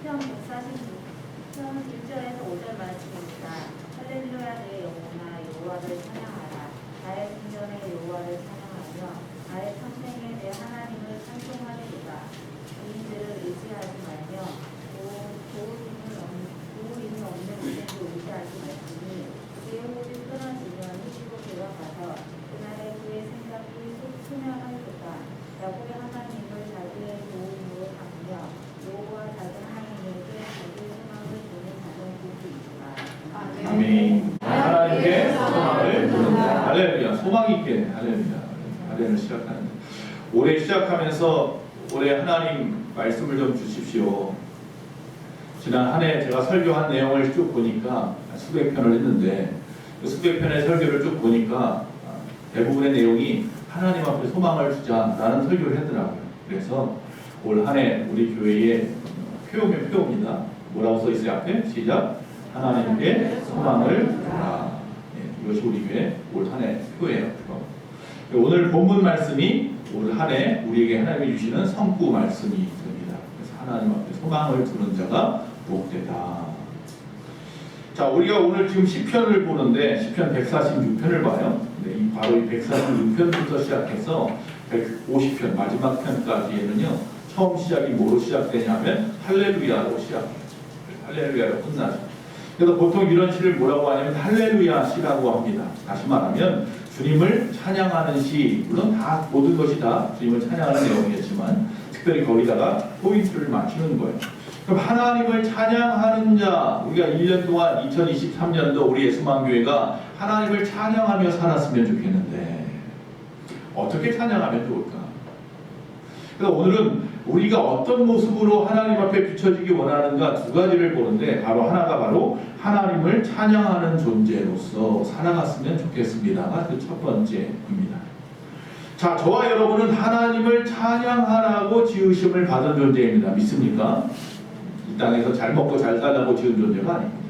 시편 141절에서 5절 말씀입니다. 할렐루야 내 영혼아 여호와를 찬양하라. 나의 생전에 여호와를 찬양하며 나의 평생에 내 하나님을 찬송하리로다. 이인들을 의지하지 말며 도우림이 없는 이들도 의지하지 말지니 그의 호흡이 끊어지면 희시고 돌아가서 그날에 그의 생각이 소멸하리로다. 야곱의 하나님을 자기의 도움으로 삼으며 여호와 작은 하나님에게 자기의 소망을 두는 자는 복이 있다. 아멘. 하나님께 소망을 두는다. 할렐루야. 소망 있게 할렐루야. 할렐루야 시작하는데 올해 시작하면서 올해 하나님 말씀을 좀 주십시오. 지난 한 해 제가 설교한 내용을 쭉 보니까 수백 편을 했는데 그 수백 편의 설교를 쭉 보니까 대부분의 내용이 하나님 앞에 소망을 주자라는 설교를 했더라고요. 그래서 올 한 해 우리 교회의 표용의 표입니다. 뭐라고 써 있어요 앞에? 시작. 하나님께 소망을 두라. 이것이 우리 교회 올 한 해 표예요. 오늘 본문 말씀이 올 한 해 우리에게 하나님이 주시는 성구 말씀이 됩니다. 그래서 하나님 앞에 소망을 두는 자가 복되다. 자, 우리가 오늘 지금 시편을 보는데 시편 146편을 봐요. 근데 바로 이 146편부터 시작해서 150편 마지막 편까지에는요. 처음 시작이 뭐로 시작되냐면 할렐루야로 시작해요. 할렐루야로 끝나죠. 그래서 보통 이런 시를 뭐라고 하냐면 할렐루야 시라고 합니다. 다시 말하면 주님을 찬양하는 시, 물론 다 모든 것이 다 주님을 찬양하는 내용이겠지만 특별히 거기다가 포인트를 맞추는 거예요. 그럼 하나님을 찬양하는 자, 우리가 1년 동안 2023년도 우리 예수만교회가 하나님을 찬양하며 살았으면 좋겠는데 어떻게 찬양하면 좋을까? 그래서 오늘은 우리가 어떤 모습으로 하나님 앞에 비춰지기 원하는가 두 가지를 보는데 바로 하나가 바로 하나님을 찬양하는 존재로서 살아갔으면 좋겠습니다가 그 첫 번째입니다. 자, 저와 여러분은 하나님을 찬양하라고 지으심을 받은 존재입니다. 믿습니까? 이 땅에서 잘 먹고 잘 살라고 지은 존재가 아닙니다.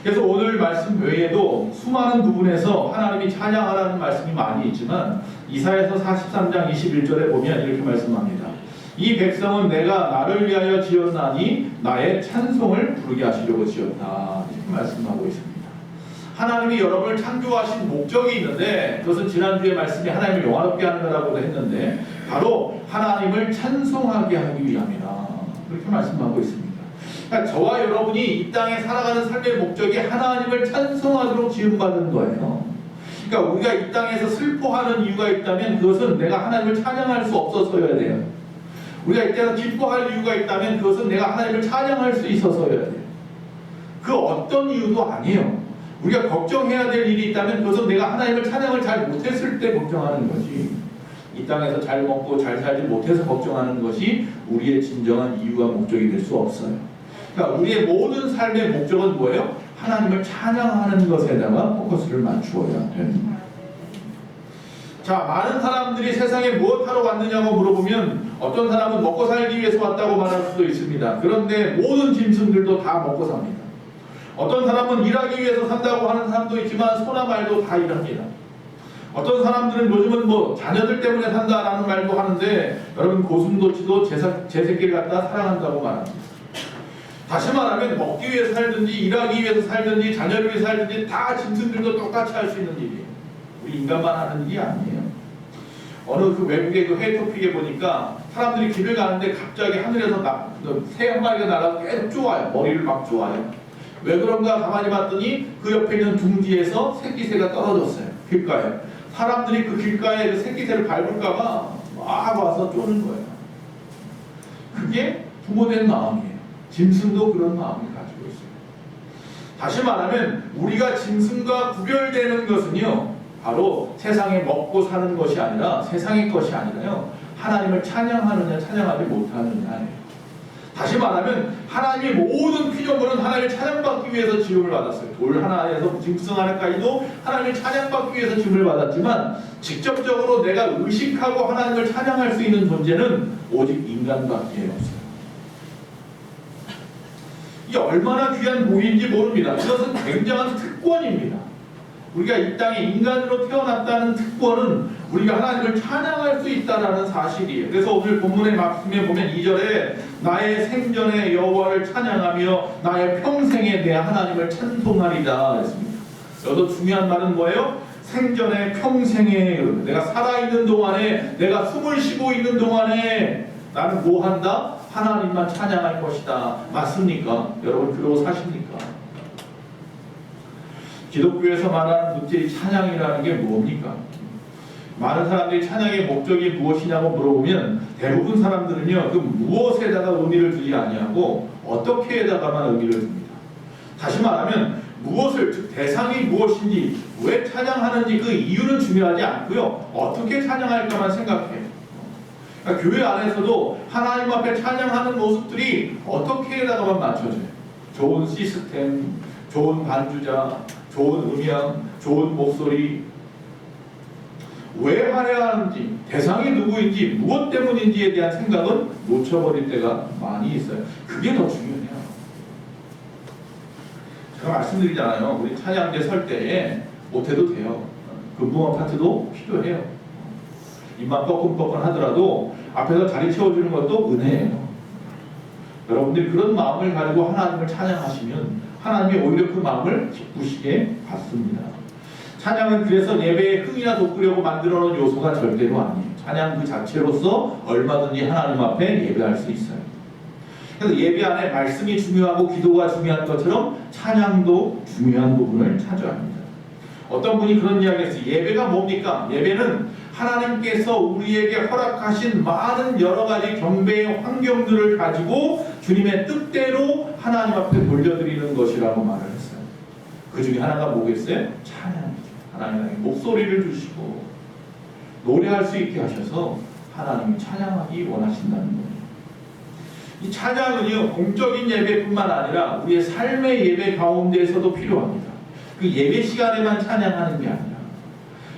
그래서 오늘 말씀 외에도 수많은 부분에서 하나님이 찬양하라는 말씀이 많이 있지만 이사야서 43장 21절에 보면 이렇게 말씀합니다. 이 백성은 내가 나를 위하여 지었나니 나의 찬송을 부르게 하시려고 지었다. 이렇게 말씀하고 있습니다. 하나님이 여러분을 창조하신 목적이 있는데 그것은 지난주에 말씀이 하나님을 영화롭게 하는 거라고도 했는데 바로 하나님을 찬송하게 하기 위함이다. 그렇게 말씀하고 있습니다. 그러니까 저와 여러분이 이 땅에 살아가는 삶의 목적이 하나님을 찬송하도록 지음받은 거예요. 그러니까 우리가 이 땅에서 슬퍼하는 이유가 있다면 그것은 내가 하나님을 찬양할 수 없어서여야 돼요. 우리가 이때서 기뻐할 이유가 있다면 그것은 내가 하나님을 찬양할 수 있어서여야 돼요. 그 어떤 이유도 아니에요. 우리가 걱정해야 될 일이 있다면 그것은 내가 하나님을 찬양을 잘 못했을 때 걱정하는 거지. 이 땅에서 잘 먹고 잘 살지 못해서 걱정하는 것이 우리의 진정한 이유와 목적이 될 수 없어요. 그러니까 우리의 모든 삶의 목적은 뭐예요? 하나님을 찬양하는 것에다가 포커스를 맞추어야 됩니다. 자, 많은 사람들이 세상에 무엇하러 왔느냐고 물어보면 어떤 사람은 먹고 살기 위해서 왔다고 말할 수도 있습니다. 그런데 모든 짐승들도 다 먹고 삽니다. 어떤 사람은 일하기 위해서 산다고 하는 사람도 있지만 소나 말도 다 일합니다. 어떤 사람들은 요즘은 뭐 자녀들 때문에 산다라는 말도 하는데 여러분 고슴도치도 제 새끼를 갖다 사랑한다고 말합니다. 다시 말하면 먹기 위해서 살든지 일하기 위해서 살든지 자녀를 위해서 살든지 다 짐승들도 똑같이 할 수 있는 일이에요. 우리 인간만 하는 일이 아니에요. 어느 그 외국의 그 해토픽에 보니까 사람들이 길을 가는데 갑자기 하늘에서 새 한 마리가 날아서 계속 쪼아요. 머리를 막 쪼아요. 왜 그런가 가만히 봤더니 그 옆에 있는 둥지에서 새끼새가 떨어졌어요. 길가에. 사람들이 그 길가에 그 새끼새를 밟을까봐 막 와서 쪼는 거예요. 그게 부모된 마음이에요. 짐승도 그런 마음을 가지고 있어요. 다시 말하면 우리가 짐승과 구별되는 것은요 바로 세상에 먹고 사는 것이 아니라 세상의 것이 아니라요 하나님을 찬양하느냐 찬양하지 못하느냐예요. 다시 말하면 하나님의 모든 피조물은 하나님을 찬양받기 위해서 지음을 받았어요. 돌 하나에서 짐승 하나까지도 하나님을 찬양받기 위해서 지음을 받았지만 직접적으로 내가 의식하고 하나님을 찬양할 수 있는 존재는 오직 인간밖에 없어요. 이게 얼마나 귀한 복인지 모릅니다. 이것은 굉장한 특권입니다. 우리가 이 땅에 인간으로 태어났다는 특권은 우리가 하나님을 찬양할 수 있다라는 사실이에요. 그래서 오늘 본문의 말씀에 보면 2절에 나의 생전에 여호와를 찬양하며 나의 평생에 내 하나님을 찬송하리다 했습니다. 여기서 중요한 말은 뭐예요? 생전에 평생에, 내가 살아있는 동안에, 내가 숨을 쉬고 있는 동안에 나는 뭐 한다? 하나님만 찬양할 것이다. 맞습니까? 여러분 그러고 사십니까? 기독교에서 말하는 문제의 찬양이라는 게 뭡니까? 많은 사람들이 찬양의 목적이 무엇이냐고 물어보면 대부분 사람들은요, 그 무엇에다가 의미를 두지 아니하고 어떻게에다가만 의미를 둡니다. 다시 말하면 무엇을, 즉 대상이 무엇인지, 왜 찬양하는지 그 이유는 중요하지 않고요, 어떻게 찬양할까만 생각해요. 그러니까 교회 안에서도 하나님 앞에 찬양하는 모습들이 어떻게에다가만 맞춰져요. 좋은 시스템, 좋은 반주자, 좋은 음향, 좋은 목소리, 왜 하려야 하는지, 대상이 누구인지, 무엇 때문인지에 대한 생각은 놓쳐버릴 때가 많이 있어요. 그게 더 중요해요. 제가 말씀드리잖아요. 우리 찬양대 설 때에 못해도 돼요. 금붕어 파트도 필요해요. 입만 뻐끔뻐끔 하더라도 앞에서 자리 채워주는 것도 은혜예요. 여러분들이 그런 마음을 가지고 하나님을 찬양하시면 하나님이 오히려 그 마음을 기쁘시게 받습니다. 찬양은 그래서 예배에 흥이나 돋구려고 만들어 놓은 요소가 절대로 아니에요. 찬양 그 자체로서 얼마든지 하나님 앞에 예배할 수 있어요. 그래서 예배 안에 말씀이 중요하고 기도가 중요한 것처럼 찬양도 중요한 부분을 차지합니다. 어떤 분이 그런 이야기 했어요. 예배가 뭡니까? 예배는 하나님께서 우리에게 허락하신 많은 여러 가지 경배의 환경들을 가지고 주님의 뜻대로 하나님 앞에 돌려드리는 것이라고 말을 했어요. 그 중에 하나가 뭐겠어요? 찬양이죠. 하나님에게 목소리를 주시고 노래할 수 있게 하셔서 하나님이 찬양하기 원하신다는 거예요. 이 찬양은요, 공적인 예배뿐만 아니라 우리의 삶의 예배 가운데에서도 필요합니다. 그 예배 시간에만 찬양하는 게 아니라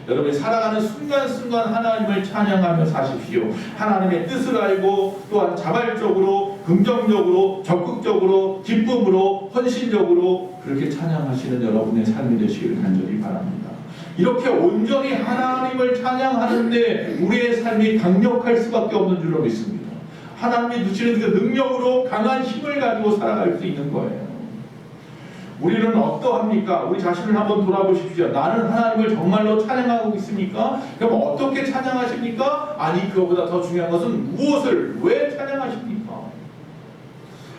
여러분이 살아가는 순간순간 하나님을 찬양하며 사십시오. 하나님의 뜻을 알고 또한 자발적으로, 긍정적으로, 적극적으로, 기쁨으로, 헌신적으로 그렇게 찬양하시는 여러분의 삶이 되시기를 간절히 바랍니다. 이렇게 온전히 하나님을 찬양하는데 우리의 삶이 강력할 수밖에 없는 줄로 믿습니다. 하나님이 주시는 그 능력으로 강한 힘을 가지고 살아갈 수 있는 거예요. 우리는 어떠합니까? 우리 자신을 한번 돌아보십시오. 나는 하나님을 정말로 찬양하고 있습니까? 그럼 어떻게 찬양하십니까? 아니, 그거보다 더 중요한 것은 무엇을, 왜 찬양하십니까?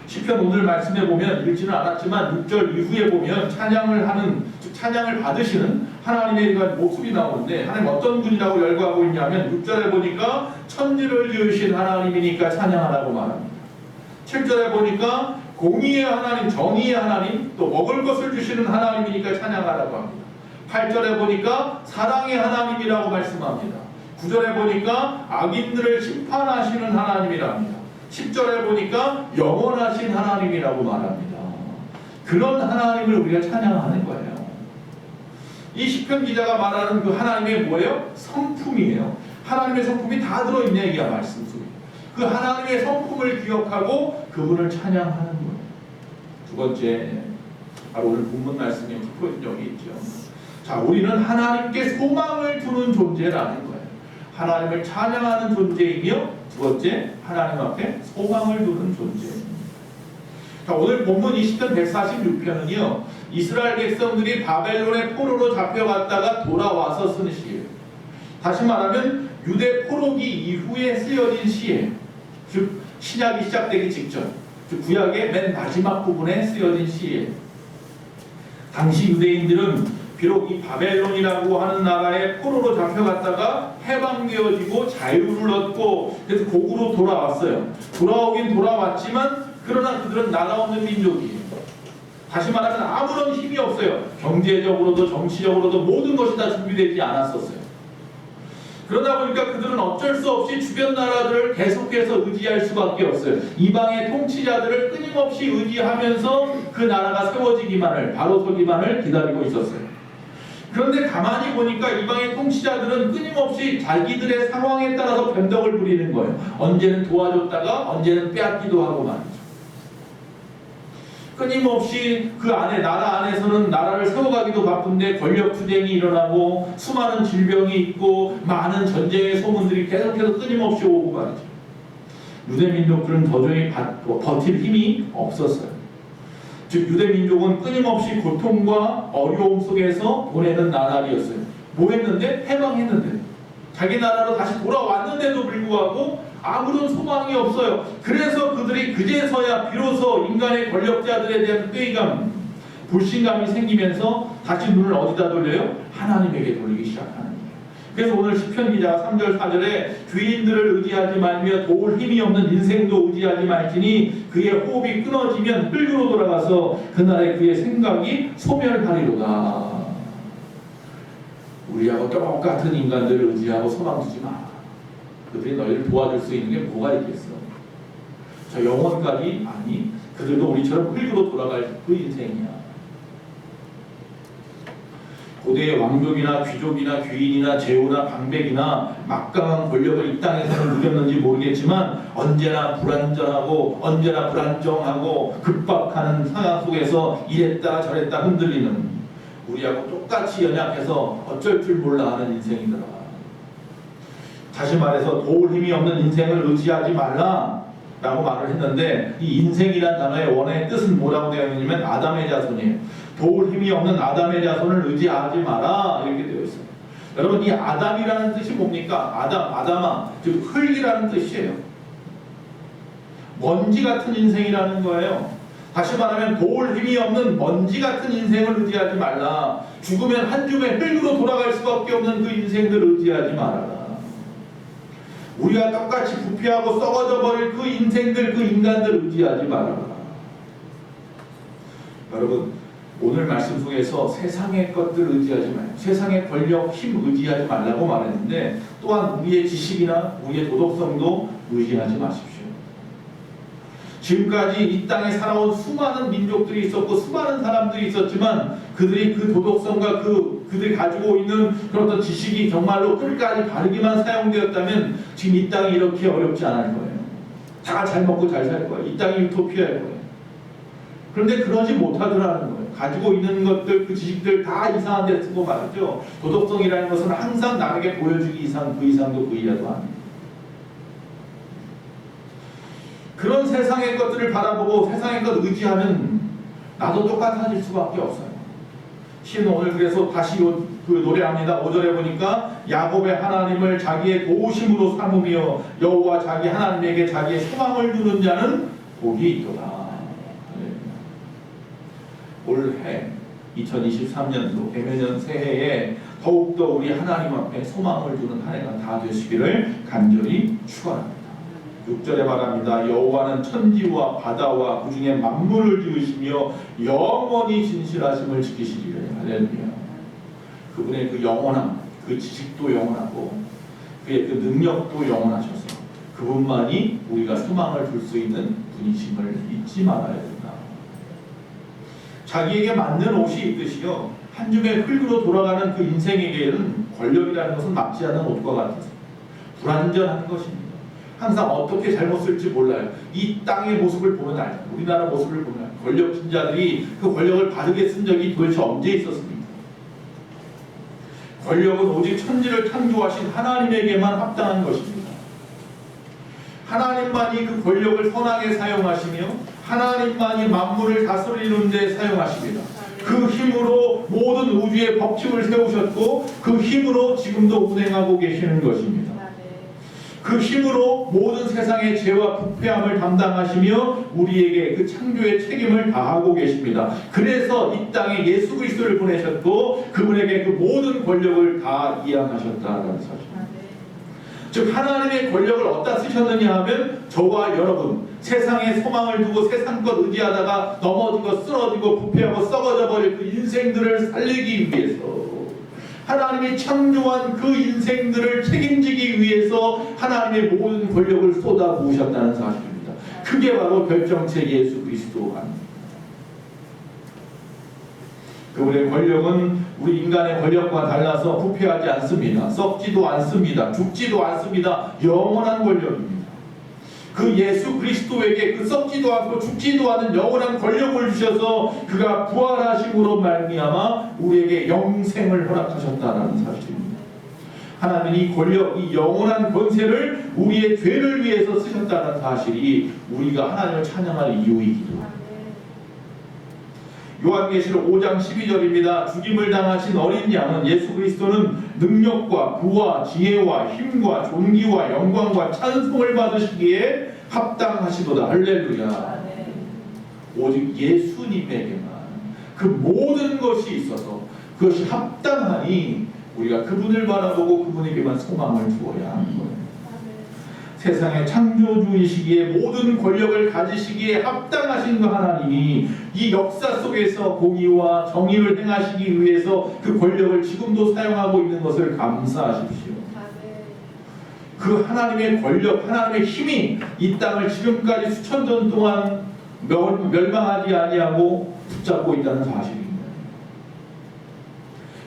시편 오늘 말씀해 보면, 읽지는 않았지만 6절 이후에 보면 찬양을 하는, 즉 찬양을 받으시는 하나님에 대한 모습이 나오는데, 하나님 어떤 분이라고 열거하고 있냐면 6절에 보니까 천지를 지으신 하나님이니까 찬양하라고 말합니다. 7절에 보니까 공의의 하나님, 정의의 하나님, 또 먹을 것을 주시는 하나님이니까 찬양하라고 합니다. 8절에 보니까 사랑의 하나님이라고 말씀합니다. 9절에 보니까 악인들을 심판하시는 하나님이라 합니다. 10절에 보니까 영원하신 하나님이라고 말합니다. 그런 하나님을 우리가 찬양하는 거예요. 이 시편 기자가 말하는 그 하나님의 뭐예요? 성품이에요. 하나님의 성품이 다 들어있네, 이 말씀 속에. 그 하나님의 성품을 기억하고 그분을 찬양하는 거예요. 두 번째, 바로 오늘 본문 말씀에 짚어진 적이 있죠. 자, 우리는 하나님께 소망을 두는 존재라는 거예요. 하나님을 찬양하는 존재이며, 두 번째, 하나님 앞에 소망을 두는 존재입니다. 자, 오늘 본문 20편 146편은요, 이스라엘 백성들이 바벨론의 포로로 잡혀갔다가 돌아와서 쓰는 시예요. 다시 말하면 유대 포로기 이후에 쓰여진 시예요. 즉 신약이 시작되기 직전, 즉 구약의 맨 마지막 부분에 쓰여진 시예요. 당시 유대인들은 비록 이 바벨론이라고 하는 나라에 포로로 잡혀갔다가 해방되어지고 자유를 얻고 그래서 고국으로 돌아왔어요. 돌아오긴 돌아왔지만 그러나 그들은 나라 없는 민족이에요. 다시 말하면 아무런 힘이 없어요. 경제적으로도 정치적으로도 모든 것이 다 준비되지 않았었어요. 그러다 보니까 그들은 어쩔 수 없이 주변 나라들을 계속해서 의지할 수밖에 없어요. 이방의 통치자들을 끊임없이 의지하면서 그 나라가 세워지기만을, 바로 서기만을 기다리고 있었어요. 그런데 가만히 보니까 이방의 통치자들은 끊임없이 자기들의 상황에 따라서 변덕을 부리는 거예요. 언제는 도와줬다가 언제는 빼앗기도 하고 말이죠. 끊임없이 그 안에 나라 안에서는 나라를 세워가기도 바쁜데 권력 투쟁이 일어나고 수많은 질병이 있고 많은 전쟁의 소문들이 계속해서 끊임없이 오고 말이죠. 유대 민족들은 도저히 버틸 힘이 없었어요. 즉 유대 민족은 끊임없이 고통과 어려움 속에서 보내는 나날이었어요. 뭐 했는데? 해방했는데, 자기 나라로 다시 돌아왔는데도 불구하고 아무런 소망이 없어요. 그래서 그들이 그제서야 비로소 인간의 권력자들에 대한 회의감, 불신감이 생기면서 다시 눈을 어디다 돌려요? 하나님에게 돌리기 시작하는 거예요. 그래서 오늘 시편 기자가 3절 4절에 주인들을 의지하지 말며 도울 힘이 없는 인생도 의지하지 말지니 그의 호흡이 끊어지면 흙으로 돌아가서 그날에 그의 생각이 소멸하리로다. 우리하고 똑같은 인간들을 의지하고 소망 두지 마. 그들이 너희를 도와줄 수 있는 게 뭐가 있겠어? 저 영혼까지? 아니, 그들도 우리처럼 흙으로 돌아갈 그 인생이야. 고대의 왕족이나 귀족이나 귀인이나 제후나 방백이나 막강한 권력을 이 땅에서는 누렸는지 모르겠지만 언제나 불안정하고 급박하는 상황 속에서 이랬다 저랬다 흔들리는, 우리하고 똑같이 연약해서 어쩔 줄 몰라 하는 인생이더라. 다시 말해서 도울 힘이 없는 인생을 의지하지 말라 라고 말을 했는데, 이 인생이란 단어의 원어의 뜻은 뭐라고 되어 있냐면 아담의 자손이에요. 도울 힘이 없는 아담의 자손을 의지하지 마라 이렇게 되어 있어요. 여러분, 이 아담이라는 뜻이 뭡니까? 아담아, 즉 흙이라는 뜻이에요. 먼지 같은 인생이라는 거예요. 다시 말하면 도울 힘이 없는 먼지 같은 인생을 의지하지 말라. 죽으면 한 줌의 흙으로 돌아갈 수밖에 없는 그 인생들을 의지하지 말아라. 우리가 똑같이 부패하고 썩어져 버릴 그 인생들, 그 인간들을 의지하지 말아라. 여러분, 오늘 말씀 속에서 세상의 것들 의지하지 말고 세상의 권력, 힘 의지하지 말라고 말했는데, 또한 우리의 지식이나 우리의 도덕성도 의지하지 마십시오. 지금까지 이 땅에 살아온 수많은 민족들이 있었고 수많은 사람들이 있었지만 그들이 그 도덕성과 그들이 가지고 있는 그런 어떤 지식이 정말로 끝까지 바르게만 사용되었다면 지금 이 땅이 이렇게 어렵지 않을 거예요. 다 잘 먹고 잘 살 거예요. 이 땅이 유토피아일 거예요. 그런데 그러지 못하더라는 거예요. 가지고 있는 것들, 그 지식들 다 이상한 데 쓰고 말이죠. 도덕성이라는 것은 항상 남에게 보여주기 이상, 그 이상도 그 이하도 아닙니다. 그런 세상의 것들을 바라보고 세상의 것 의지하면 나도 똑같아질 수밖에 없어요. 시는 오늘 그래서 다시 그 노래합니다. 5절에 보니까 야곱의 하나님을 자기의 도우심으로 삼으며 여호와 자기 하나님에게 자기의 소망을 두는 자는 복이 있도다. 올해 2023년도 개묘년 새해에 더욱더 우리 하나님 앞에 소망을 두는 한 해가 다 되시기를 간절히 축원합니다. 6절에 말합니다. 여호와는 천지와 바다와 그 중에 만물을 지으시며 영원히 진실하심을 지키시리라. 할렐루야. 그분의 그 영원함, 그 지식도 영원하고 그의 그 능력도 영원하셔서 그분만이 우리가 소망을 둘 수 있는 분이심을 잊지 말아야 된다. 자기에게 맞는 옷이 있듯이요, 한 줌의 흙으로 돌아가는 그 인생에게는 권력이라는 것은 맞지 않은 옷과 같아서 불완전한 것입니다. 항상 어떻게 잘못 쓸지 몰라요. 이 땅의 모습을 보면 알죠. 우리나라 모습을 보면 권력진자들이 그 권력을 바르게 쓴 적이 도대체 언제 있었습니까? 권력은 오직 천지를 창조하신 하나님에게만 합당한 것입니다. 하나님만이 그 권력을 선하게 사용하시며 하나님만이 만물을 다스리는 데 사용하십니다. 그 힘으로 모든 우주의 법칙을 세우셨고 그 힘으로 지금도 운행하고 계시는 것입니다. 그 힘으로 모든 세상의 죄와 부패함을 담당하시며 우리에게 그 창조의 책임을 다하고 계십니다. 그래서 이 땅에 예수 그리스도를 보내셨고 그분에게 그 모든 권력을 다 이양하셨다는 사실입니다. 즉 하나님의 권력을 어디다 쓰셨느냐 하면 저와 여러분, 세상에 소망을 두고 세상 것 의지하다가 넘어지고 쓰러지고 부패하고 썩어져 버릴 그 인생들을 살리기 위해서, 하나님이 창조한 그 인생들을 책임지기 위해서 하나님의 모든 권력을 쏟아 부으셨다는 사실입니다. 그게 바로 결정체 예수 그리스도가 아닙니다. 그분의 권력은 우리 인간의 권력과 달라서 부패하지 않습니다. 썩지도 않습니다. 죽지도 않습니다. 영원한 권력입니다. 그 예수 그리스도에게 그 썩지도 않고 죽지도 않은 영원한 권력을 주셔서 그가 부활하심으로 말미암아 우리에게 영생을 허락하셨다는 사실입니다. 하나님이 이 권력, 이 영원한 권세를 우리의 죄를 위해서 쓰셨다는 사실이 우리가 하나님을 찬양할 이유이기도 합니다. 요한계시록 5장 12절입니다. 죽임을 당하신 어린 양은 예수 그리스도는 능력과 부와 지혜와 힘과 존귀와 영광과 찬송을 받으시기에 합당하시도다. 할렐루야. 오직 예수님에게만 그 모든 것이 있어서 그것이 합당하니 우리가 그분을 바라보고 그분에게만 소망을 두어야 하는 거예요. 세상의 창조주이시기에 모든 권력을 가지시기에 합당하신 그 하나님이 이 역사 속에서 공의와 정의를 행하시기 위해서 그 권력을 지금도 사용하고 있는 것을 감사하십시오. 그 하나님의 권력, 하나님의 힘이 이 땅을 지금까지 수천 년 동안 멸망하지 아니하고 붙잡고 있다는 사실입니다.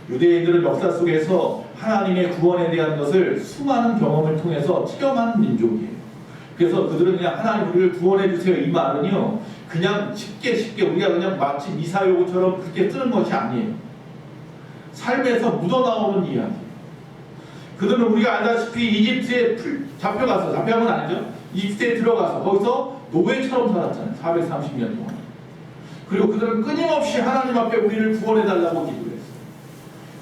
유대인들은 역사 속에서 하나님의 구원에 대한 것을 수많은 경험을 통해서 체험한 민족이에요. 그래서 그들은 그냥 하나님 우리를 구원해 주세요 이 말은요 그냥 쉽게 우리가 그냥 마치 미사여구처럼 그렇게 쓰는 것이 아니에요. 삶에서 묻어나오는 이야기. 그들은 우리가 알다시피 이집트에 잡혀간 건 아니죠. 이집트에 들어가서 거기서 노예처럼 살았잖아요. 430년 동안. 그리고 그들은 끊임없이 하나님 앞에 우리를 구원해달라고 기도했어요.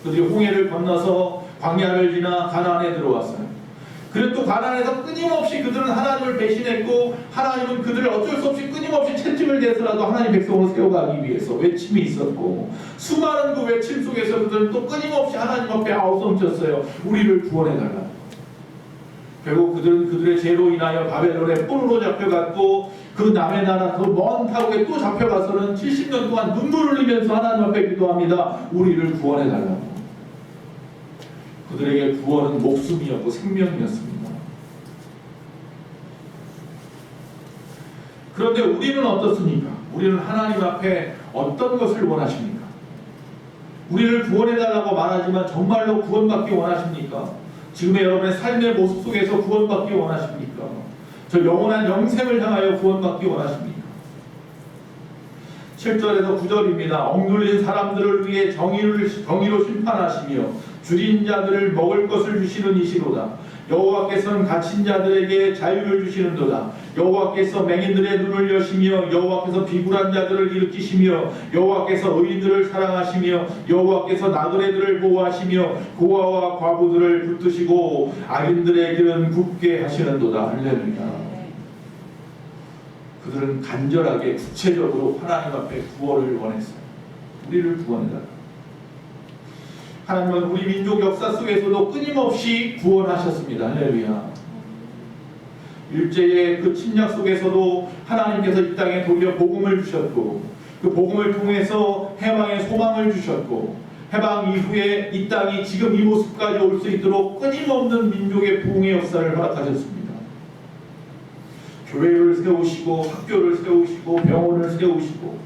그들이 홍해를 건너서 광야를 지나 가나안에 들어왔어요. 그리고 또 가나안에서 끊임없이 그들은 하나님을 배신했고 하나님은 그들을 어쩔 수 없이 끊임없이 채찍을 대서라도 하나님 백성으로 세워가기 위해서 외침이 있었고 수많은 그 외침 속에서 그들은 또 끊임없이 하나님 앞에 아우성쳤어요. 우리를 구원해달라. 결국 그들은 그들의 죄로 인하여 바벨론의 뿔로 잡혀갔고 그 남의 나라 그 먼 타국에 또 잡혀가서는 70년 동안 눈물을 흘리면서 하나님 앞에 기도합니다. 우리를 구원해달라고. 그들에게 구원은 목숨이었고 생명이었습니다. 그런데 우리는 어떻습니까? 우리는 하나님 앞에 어떤 것을 원하십니까? 우리를 구원해달라고 말하지만 정말로 구원받기 원하십니까? 지금의 여러분의 삶의 모습 속에서 구원받기 원하십니까? 저 영원한 영생을 향하여 구원받기 원하십니까? 7절에서 9절입니다. 억눌린 사람들을 위해 정의로 심판하시며 줄인 자들을 먹을 것을 주시는 이시로다. 여호와께서는 갇힌 자들에게 자유를 주시는도다. 여호와께서 맹인들의 눈을 여시며 여호와께서 비굴한 자들을 일으키시며 여호와께서 의인들을 사랑하시며 여호와께서 나그네들을 보호하시며 고아와 과부들을 붙드시고 악인들의 길은 굽게 하시는도다. 할렐루야. 그들은 간절하게 구체적으로 하나님 앞에 구원을 원했어요. 우리를 구원해달라. 하나님은 우리 민족 역사 속에서도 끊임없이 구원하셨습니다. 할렐루야. 일제의 그 침략 속에서도 하나님께서 이 땅에 도리어 복음을 주셨고 그 복음을 통해서 해방의 소망을 주셨고 해방 이후에 이 땅이 지금 이 모습까지 올 수 있도록 끊임없는 민족의 부흥의 역사를 허락하셨습니다. 교회를 세우시고 학교를 세우시고 병원을 세우시고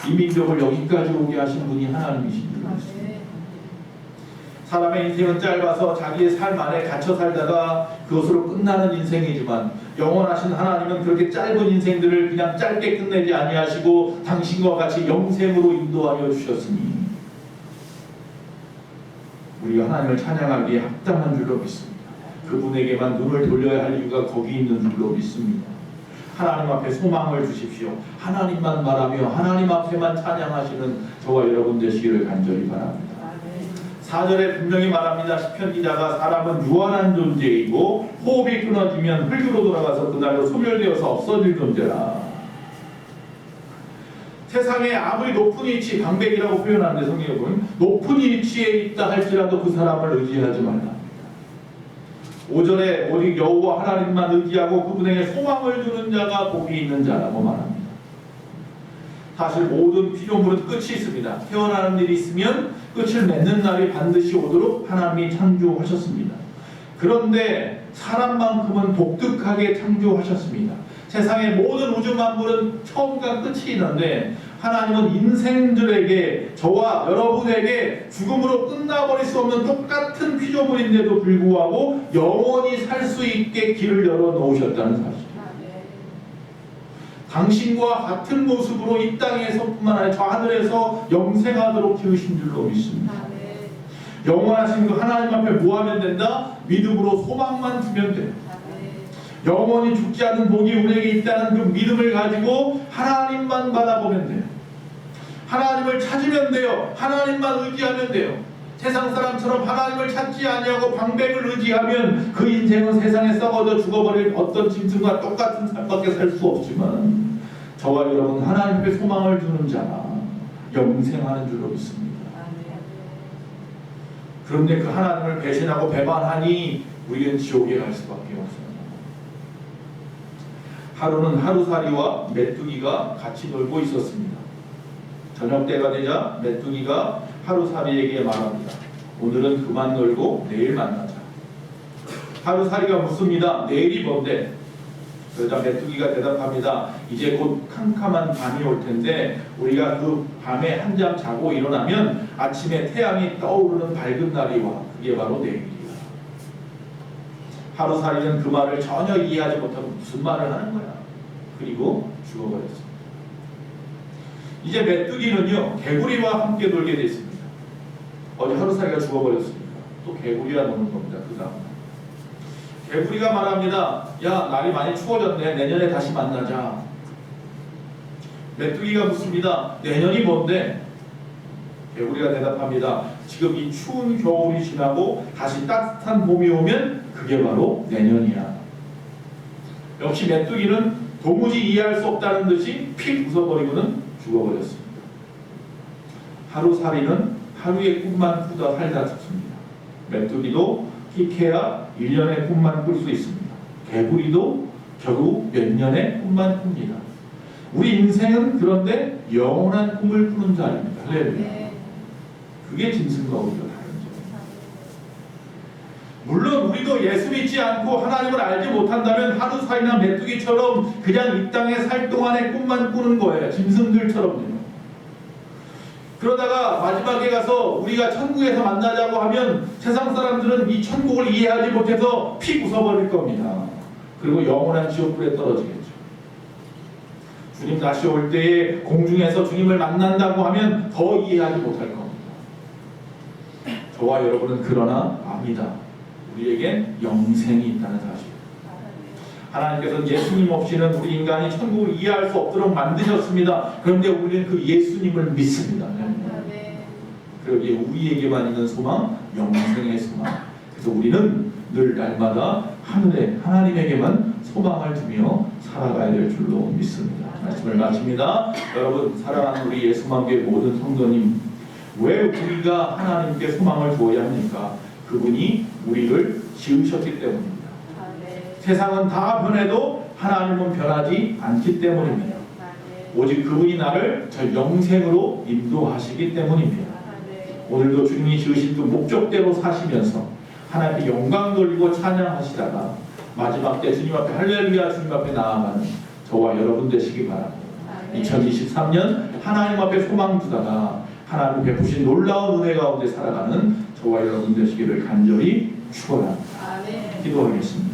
이 민족을 여기까지 오게 하신 분이 하나님이십니다. 사람의 인생은 짧아서 자기의 삶 안에 갇혀 살다가 그것으로 끝나는 인생이지만 영원하신 하나님은 그렇게 짧은 인생들을 그냥 짧게 끝내지 아니하시고 당신과 같이 영생으로 인도하여 주셨으니 우리가 하나님을 찬양하기에 합당한 줄로 믿습니다. 그분에게만 눈을 돌려야 할 이유가 거기 있는 줄로 믿습니다. 하나님 앞에 소망을 주십시오. 하나님만 말하며 하나님 앞에만 찬양하시는 저와 여러분 되시기를 간절히 바랍니다. 4절에 분명히 말합니다. 시편 기자가 사람은 유한한 존재이고 호흡이 끊어지면 흙으로 돌아가서 그날로 소멸되어서 없어질 존재라. 세상에 아무리 높은 위치, 방백이라고 표현하는데 성경에 보면 높은 위치에 있다 할지라도 그 사람을 의지하지 말라. 5절에 오직 여호와 하나님만 의지하고 그분에게 소망을 두는 자가 복이 있는 자라고 말합니다. 사실 모든 피조물은 끝이 있습니다. 태어나는 일이 있으면 끝을 맺는 날이 반드시 오도록 하나님이 창조하셨습니다. 그런데 사람만큼은 독특하게 창조하셨습니다. 세상의 모든 우주 만물은 처음과 끝이 있는데 하나님은 인생들에게 저와 여러분에게 죽음으로 끝나버릴 수 없는 똑같은 피조물인데도 불구하고 영원히 살 수 있게 길을 열어 놓으셨다는 사실. 당신과 같은 모습으로 이 땅에서뿐만 아니라 저 하늘에서 영생하도록 키우신 줄로 믿습니다. 영원하신 그 하나님 앞에 뭐 하면 된다? 믿음으로 소망만 두면 돼요. 영원히 죽지 않은 복이 우리에게 있다는 그 믿음을 가지고 하나님만 바라보면 돼요. 하나님을 찾으면 돼요. 하나님만 의지하면 돼요. 세상 사람처럼 하나님을 찾지 아니하고 방백을 의지하면 그 인생은 세상에 썩어져 죽어버릴 어떤 짐승과 똑같은 삶밖에 살 수 없지만 저와 여러분 하나님께 소망을 두는 자가 영생하는 줄로 믿습니다. 그런데 그 하나님을 배신하고 배반하니 우리는 지옥에 갈 수밖에 없어요. 하루는 하루살이와 메뚜기가 같이 놀고 있었습니다. 저녁 때가 되자 메뚜기가 하루살이에게 말합니다. 오늘은 그만 놀고 내일 만나자. 하루살이가 묻습니다. 내일이 뭔데? 그러자 메뚜기가 대답합니다. 이제 곧 캄캄한 밤이 올 텐데 우리가 그 밤에 한잠 자고 일어나면 아침에 태양이 떠오르는 밝은 날이 와. 그게 바로 내일이야. 하루살이는 그 말을 전혀 이해하지 못하고 무슨 말을 하는 거야. 그리고 죽어버렸습니다. 이제 메뚜기는요 개구리와 함께 놀게 됐습니다. 어제 하루살이가 죽어버렸으니까 또 개구리와 노는 겁니다. 그 다음 개구리가 말합니다. 야 날이 많이 추워졌네. 내년에 다시 만나자. 메뚜기가 묻습니다. 내년이 뭔데? 개구리가 대답합니다. 지금 이 추운 겨울이 지나고 다시 따뜻한 봄이 오면 그게 바로 내년이야. 역시 메뚜기는 도무지 이해할 수 없다는 듯이 픽 웃어버리고는 죽어버렸습니다. 하루살이는 하루의 꿈만 꾸다 살다 죽습니다. 메뚜기도 희캐야 1년의 꿈만 꿀 수 있습니다. 개구리도 결국 몇 년의 꿈만 꿉니다. 우리 인생은 그런데 영원한 꿈을 꾸는 자입니다. 할렐루야. 그게 짐승과 우리가 다른 점. 물론 우리도 예수 믿지 않고 하나님을 알지 못한다면 하루살이나 메뚜기처럼 그냥 이 땅에 살 동안의 꿈만 꾸는 거예요. 짐승들처럼요. 그러다가 마지막에 가서 우리가 천국에서 만나자고 하면 세상 사람들은 이 천국을 이해하지 못해서 픽 웃어버릴 겁니다. 그리고 영원한 지옥불에 떨어지겠죠. 주님 다시 올 때에 공중에서 주님을 만난다고 하면 더 이해하지 못할 겁니다. 저와 여러분은 그러나 압니다. 우리에겐 영생이 있다는 사실. 하나님께서는 예수님 없이는 우리 인간이 천국을 이해할 수 없도록 만드셨습니다. 그런데 우리는 그 예수님을 믿습니다. 그러기에 우리에게만 있는 소망, 영생의 소망. 그래서 우리는 늘 날마다 하늘에 하나님에게만 소망을 두며 살아가야 될 줄로 믿습니다. 말씀을 마칩니다. 여러분 사랑하는 우리 예수만교회 모든 성도님, 왜 우리가 하나님께 소망을 두어야 합니까? 그분이 우리를 지으셨기 때문입니다. 세상은 다 변해도 하나님은 변하지 않기 때문입니다. 오직 그분이 나를 저 영생으로 인도하시기 때문입니다. 오늘도 주님이 지으신 그 목적대로 사시면서 하나님께 영광 돌리고 찬양하시다가 마지막 때 주님 앞에 할렐루야 주님 앞에 나아가는 저와 여러분 되시기 바랍니다. 2023년 하나님 앞에 소망 두다가 하나님 베푸신 놀라운 은혜 가운데 살아가는 저와 여러분 되시기를 간절히 축원합니다. 기도하겠습니다.